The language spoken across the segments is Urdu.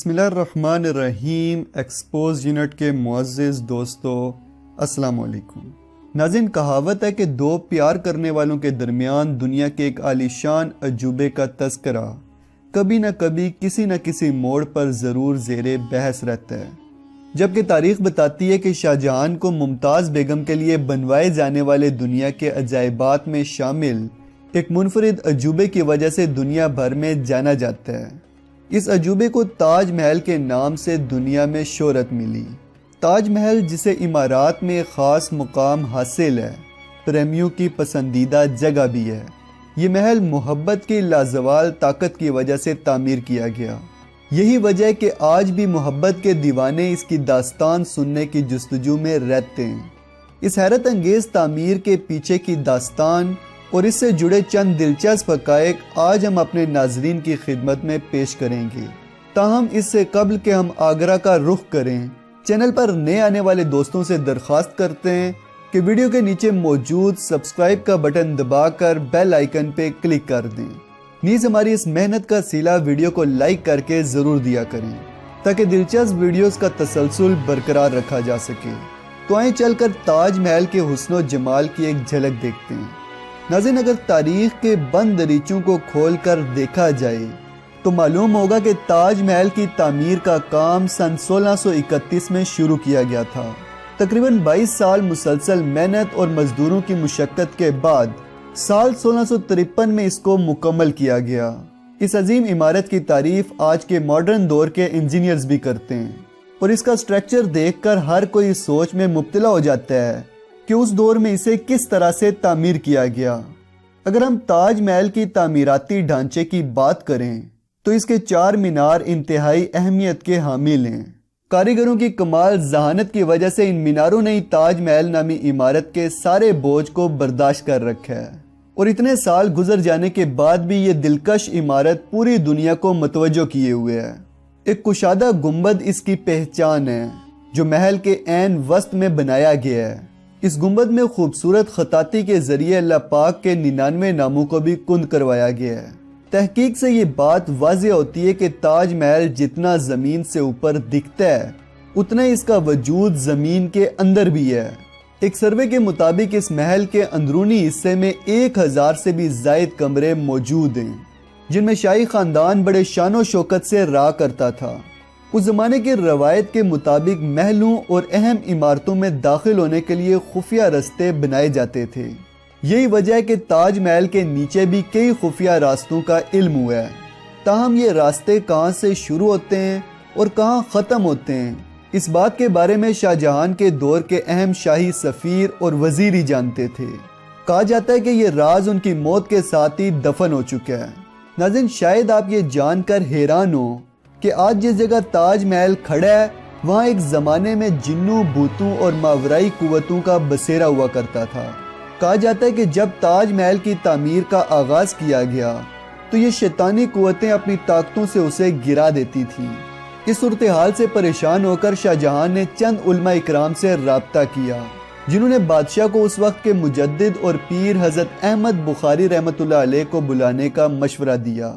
بسم اللہ الرحمن الرحیم ایکسپوز یونٹ کے معزز دوستو السلام علیکم۔ ناظرین، کہاوت ہے کہ دو پیار کرنے والوں کے درمیان دنیا کے ایک عالیشان عجوبے کا تذکرہ کبھی نہ کبھی کسی نہ کسی موڑ پر ضرور زیر بحث رہتا ہے، جبکہ تاریخ بتاتی ہے کہ شاہ جہان کو ممتاز بیگم کے لیے بنوائے جانے والے دنیا کے عجائبات میں شامل ایک منفرد عجوبے کی وجہ سے دنیا بھر میں جانا جاتا ہے۔ اس عجوبے کو تاج محل کے نام سے دنیا میں شہرت ملی۔ تاج محل، جسے امارات میں خاص مقام حاصل ہے، پریمیوں کی پسندیدہ جگہ بھی ہے۔ یہ محل محبت کی لازوال طاقت کی وجہ سے تعمیر کیا گیا۔ یہی وجہ ہے کہ آج بھی محبت کے دیوانے اس کی داستان سننے کی جستجو میں رہتے ہیں۔ اس حیرت انگیز تعمیر کے پیچھے کی داستان اور اس سے جڑے چند دلچسپ حقائق آج ہم اپنے ناظرین کی خدمت میں پیش کریں گے۔ تاہم اس سے قبل کہ ہم آگرہ کا رخ کریں، چینل پر نئے آنے والے دوستوں سے درخواست کرتے ہیں کہ ویڈیو کے نیچے موجود سبسکرائب کا بٹن دبا کر بیل آئیکن پہ کلک کر دیں۔ نیز ہماری اس محنت کا صلہ ویڈیو کو لائک کر کے ضرور دیا کریں تاکہ دلچسپ ویڈیوز کا تسلسل برقرار رکھا جا سکے۔ تو آئیں چل کر تاج محل کے حسن و جمال کی ایک جھلک دیکھتے ہیں۔ ناظرین، اگر تاریخ کے بند دریچوں کو کھول کر دیکھا جائے تو معلوم ہوگا کہ تاج محل کی تعمیر کا کام سن 1631 میں شروع کیا گیا تھا۔ تقریباً 22 سال مسلسل محنت اور مزدوروں کی مشقت کے بعد سال 1653 میں اس کو مکمل کیا گیا۔ اس عظیم عمارت کی تعریف آج کے ماڈرن دور کے انجینئرز بھی کرتے ہیں، اور اس کا سٹرکچر دیکھ کر ہر کوئی سوچ میں مبتلا ہو جاتا ہے کہ اس دور میں اسے کس طرح سے تعمیر کیا گیا۔ اگر ہم تاج محل کی تعمیراتی ڈھانچے کی بات کریں تو اس کے 4 مینار انتہائی اہمیت کے حامل ہیں۔ کاریگروں کی کمال ذہانت کی وجہ سے ان میناروں نے تاج محل نامی عمارت کے سارے بوجھ کو برداشت کر رکھا ہے، اور اتنے سال گزر جانے کے بعد بھی یہ دلکش عمارت پوری دنیا کو متوجہ کیے ہوئے ہے۔ ایک کشادہ گنبد اس کی پہچان ہے جو محل کے عین وسط میں بنایا گیا ہے۔ اس گنبد میں خوبصورت خطاطی کے ذریعے اللہ پاک کے 99 ناموں کو بھی کند کروایا گیا ہے۔ تحقیق سے یہ بات واضح ہوتی ہے کہ تاج محل جتنا زمین سے اوپر دکھتا ہے اتنا اس کا وجود زمین کے اندر بھی ہے۔ ایک سروے کے مطابق اس محل کے اندرونی حصے میں 1000 سے بھی زائد کمرے موجود ہیں، جن میں شاہی خاندان بڑے شان و شوکت سے رہا کرتا تھا۔ اس زمانے کی روایت کے مطابق محلوں اور اہم عمارتوں میں داخل ہونے کے لیے خفیہ راستے بنائے جاتے تھے۔ یہی وجہ ہے کہ تاج محل کے نیچے بھی کئی خفیہ راستوں کا علم ہوا ہے۔ تاہم یہ راستے کہاں سے شروع ہوتے ہیں اور کہاں ختم ہوتے ہیں، اس بات کے بارے میں شاہ جہان کے دور کے اہم شاہی سفیر اور وزیر ہی جانتے تھے۔ کہا جاتا ہے کہ یہ راز ان کی موت کے ساتھ ہی دفن ہو چکا ہے۔ ناظرین، شاید آپ یہ جان کر حیران ہو کہ آج جس جگہ تاج محل کھڑا ہے وہاں ایک زمانے میں جنوں، بھوتوں اور ماورائی قوتوں کا بسیرا ہوا کرتا تھا۔ کہا جاتا ہے کہ جب تاج محل کی تعمیر کا آغاز کیا گیا تو یہ شیطانی قوتیں اپنی طاقتوں سے اسے گرا دیتی تھیں۔ اس صورتحال سے پریشان ہو کر شاہ جہان نے چند علماء اکرام سے رابطہ کیا، جنہوں نے بادشاہ کو اس وقت کے مجدد اور پیر حضرت احمد بخاری رحمۃ اللہ علیہ کو بلانے کا مشورہ دیا۔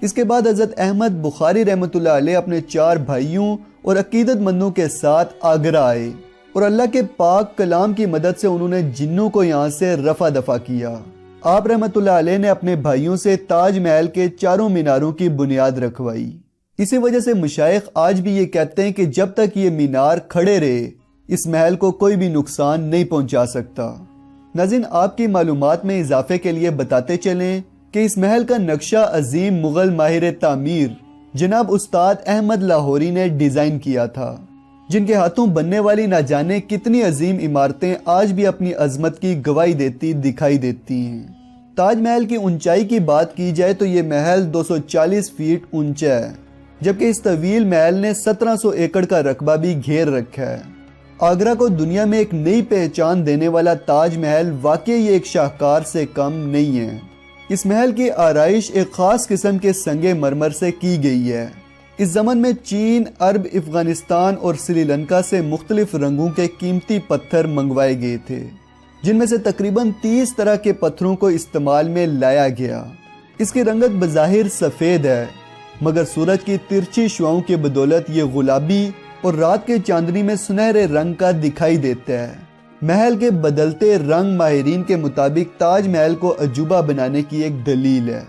اس کے بعد حضرت احمد بخاری رحمۃ اللہ علیہ اپنے 4 بھائیوں اور عقیدت مندوں کے ساتھ آگرہ آئے، اور اللہ کے پاک کلام کی مدد سے انہوں نے جنوں کو یہاں سے رفع دفع کیا۔ آپ رحمۃ اللہ علیہ نے اپنے بھائیوں سے تاج محل کے 4 میناروں کی بنیاد رکھوائی۔ اسی وجہ سے مشائخ آج بھی یہ کہتے ہیں کہ جب تک یہ مینار کھڑے رہے اس محل کو کوئی بھی نقصان نہیں پہنچا سکتا۔ ناظرین، آپ کی معلومات میں اضافے کے لیے بتاتے چلیں کہ اس محل کا نقشہ عظیم مغل ماہر تعمیر جناب استاد احمد لاہوری نے ڈیزائن کیا تھا، جن کے ہاتھوں بننے والی نہ جانے کتنی عظیم عمارتیں آج بھی اپنی عظمت کی گواہی دیتی دکھائی دیتی ہیں۔ تاج محل کی اونچائی کی بات کی جائے تو یہ محل 240 فیٹ اونچا ہے، جبکہ اس طویل محل نے 1700 ایکڑ کا رقبہ بھی گھیر رکھا ہے۔ آگرہ کو دنیا میں ایک نئی پہچان دینے والا تاج محل واقعی ایک شاہکار سے کم نہیں ہے۔ اس محل کی آرائش ایک خاص قسم کے سنگ مرمر سے کی گئی ہے۔ اس زمن میں چین، عرب، افغانستان اور سری لنکا سے مختلف رنگوں کے قیمتی پتھر منگوائے گئے تھے، جن میں سے تقریباً 30 طرح کے پتھروں کو استعمال میں لایا گیا۔ اس کی رنگت بظاہر سفید ہے، مگر سورج کی ترچھی شعاؤں کی بدولت یہ گلابی اور رات کے چاندنی میں سنہرے رنگ کا دکھائی دیتا ہے۔ محل کے بدلتے رنگ ماہرین کے مطابق تاج محل کو عجوبہ بنانے کی ایک دلیل ہے۔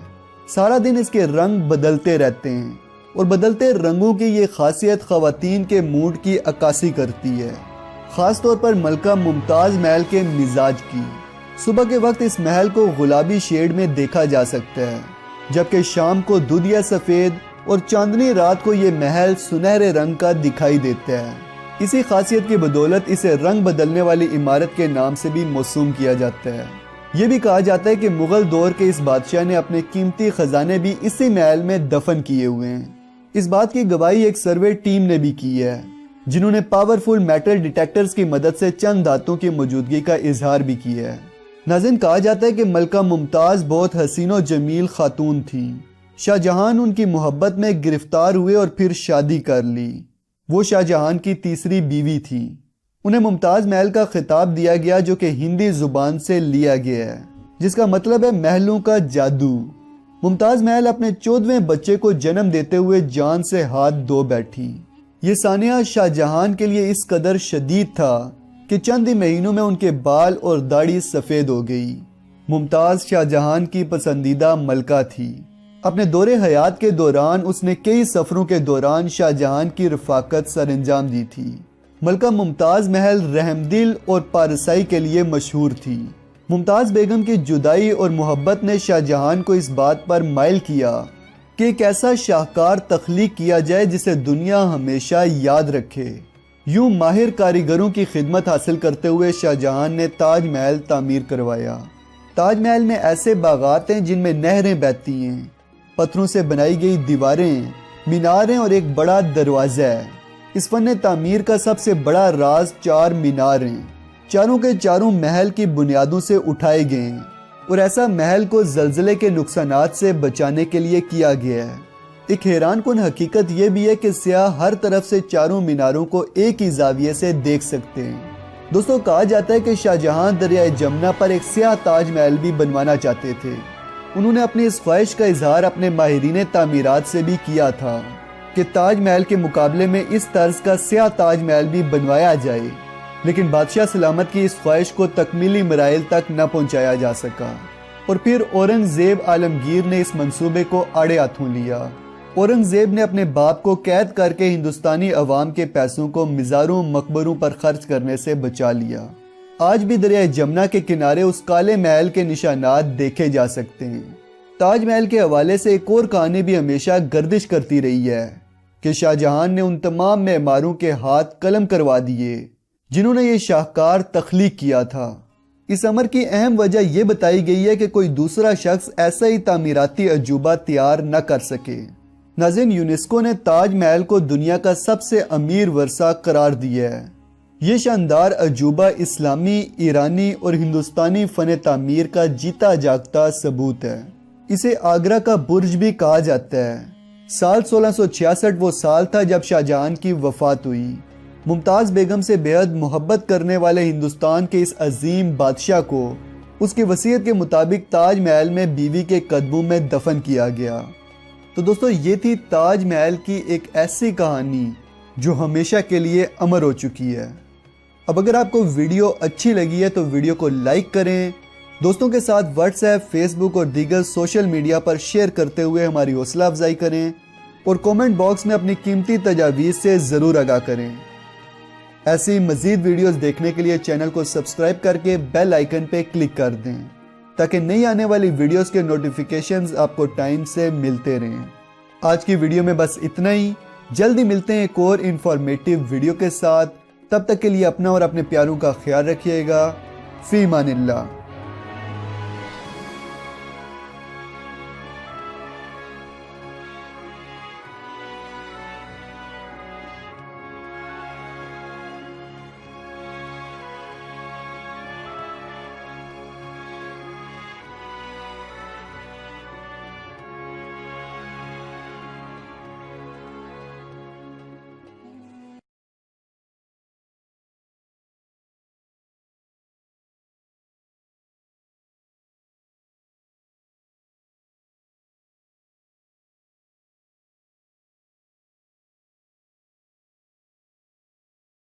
سارا دن اس کے رنگ بدلتے رہتے ہیں اور بدلتے رنگوں کی یہ خاصیت خواتین کے موڈ کی عکاسی کرتی ہے، خاص طور پر ملکہ ممتاز محل کے مزاج کی۔ صبح کے وقت اس محل کو گلابی شیڈ میں دیکھا جا سکتا ہے، جبکہ شام کو دودھیا سفید اور چاندنی رات کو یہ محل سنہرے رنگ کا دکھائی دیتا ہے۔ اسی خاصیت کی بدولت اسے رنگ بدلنے والی عمارت کے نام سے بھی موسوم کیا جاتا ہے۔ یہ بھی کہا جاتا ہے کہ مغل دور کے اس بادشاہ نے اپنے قیمتی خزانے بھی اسی محل میں دفن کیے ہوئے ہیں۔ اس بات کی گواہی ایک سروے ٹیم نے بھی کی ہے، جنہوں نے پاورفل میٹل ڈیٹیکٹرز کی مدد سے چند دھاتوں کی موجودگی کا اظہار بھی کیا ہے۔ ناظرین، کہا جاتا ہے کہ ملکہ ممتاز بہت حسین و جمیل خاتون تھیں۔ شاہ جہان ان کی محبت میں گرفتار ہوئے اور پھر شادی کر لی۔ وہ شاہ جہان کی تیسری بیوی تھی۔ انہیں ممتاز محل کا خطاب دیا گیا جو کہ ہندی زبان سے لیا گیا ہے، جس کا مطلب ہے محلوں کا جادو۔ ممتاز محل اپنے 14ویں بچے کو جنم دیتے ہوئے جان سے ہاتھ دھو بیٹھی۔ یہ سانحہ شاہ جہان کے لیے اس قدر شدید تھا کہ چند ہی مہینوں میں ان کے بال اور داڑھی سفید ہو گئی۔ ممتاز شاہ جہان کی پسندیدہ ملکہ تھی۔ اپنے دور حیات کے دوران اس نے کئی سفروں کے دوران شاہ جہان کی رفاقت سر انجام دی تھی۔ ملکہ ممتاز محل رحم دل اور پارسائی کے لیے مشہور تھی۔ ممتاز بیگم کی جدائی اور محبت نے شاہ جہان کو اس بات پر مائل کیا کہ ایک ایسا شاہکار تخلیق کیا جائے جسے دنیا ہمیشہ یاد رکھے۔ یوں ماہر کاریگروں کی خدمت حاصل کرتے ہوئے شاہ جہان نے تاج محل تعمیر کروایا۔ تاج محل میں ایسے باغات ہیں جن میں نہریں بہتی ہیں، پتھروں سے بنائی گئی دیواریں، میناریں اور ایک بڑا دروازہ ہے۔ اس فن تعمیر کا سب سے بڑا راز 4 مینار ہیں، چاروں کے چاروں محل کی بنیادوں سے اٹھائے گئے ہیں، اور ایسا محل کو زلزلے کے نقصانات سے بچانے کے لیے کیا گیا ہے۔ ایک حیران کن حقیقت یہ بھی ہے کہ سیاح ہر طرف سے چاروں میناروں کو ایک ہی زاویے سے دیکھ سکتے ہیں۔ دوستو، کہا جاتا ہے کہ شاہ جہان دریائے جمنا پر ایک سیاہ تاج محل بھی بنوانا چاہتے تھے۔ انہوں نے اپنی اس خواہش کا اظہار اپنے ماہرین تعمیرات سے بھی کیا تھا کہ تاج محل کے مقابلے میں اس طرز کا سیاہ تاج محل بھی بنوایا جائے، لیکن بادشاہ سلامت کی اس خواہش کو تکمیلی مراحل تک نہ پہنچایا جا سکا، اور پھر اورنگزیب عالمگیر نے اس منصوبے کو آڑے ہاتھوں لیا۔ اورنگزیب نے اپنے باپ کو قید کر کے ہندوستانی عوام کے پیسوں کو مزاروں مقبروں پر خرچ کرنے سے بچا لیا۔ آج بھی دریائے جمنا کے کنارے اس کالے محل کے نشانات دیکھے جا سکتے ہیں۔ تاج محل کے حوالے سے ایک اور کہانی بھی ہمیشہ گردش کرتی رہی ہے کہ شاہ جہان نے ان تمام معماروں کے ہاتھ قلم کروا دیے جنہوں نے یہ شاہکار تخلیق کیا تھا۔ اس امر کی اہم وجہ یہ بتائی گئی ہے کہ کوئی دوسرا شخص ایسا ہی تعمیراتی عجوبہ تیار نہ کر سکے۔ ناظرین، یونیسکو نے تاج محل کو دنیا کا سب سے امیر ورثہ قرار دیا ہے۔ یہ شاندار عجوبہ اسلامی، ایرانی اور ہندوستانی فن تعمیر کا جیتا جاگتا ثبوت ہے۔ اسے آگرہ کا برج بھی کہا جاتا ہے۔ سال 1666 وہ سال تھا جب شاہ جہان کی وفات ہوئی۔ ممتاز بیگم سے بے حد محبت کرنے والے ہندوستان کے اس عظیم بادشاہ کو اس کی وصیت کے مطابق تاج محل میں بیوی کے قدموں میں دفن کیا گیا۔ تو دوستو، یہ تھی تاج محل کی ایک ایسی کہانی جو ہمیشہ کے لیے امر ہو چکی ہے۔ اب اگر آپ کو ویڈیو اچھی لگی ہے تو ویڈیو کو لائک کریں، دوستوں کے ساتھ واٹس ایپ، فیس بک اور دیگر سوشل میڈیا پر شیئر کرتے ہوئے ہماری حوصلہ افزائی کریں، اور کومنٹ باکس میں اپنی قیمتی تجاویز سے ضرور آگاہ کریں۔ ایسی مزید ویڈیوز دیکھنے کے لیے چینل کو سبسکرائب کر کے بیل آئیکن پہ کلک کر دیں تاکہ نئی آنے والی ویڈیوز کے نوٹیفیکیشنز آپ کو ٹائم سے ملتے رہیں۔ آج کی ویڈیو میں بس اتنا ہی، جلدی ملتے ہیں ایک اور انفارمیٹیو ویڈیو کے ساتھ۔ تب تک کے لیے اپنا اور اپنے پیاروں کا خیال رکھیے گا۔ فی امان اللہ۔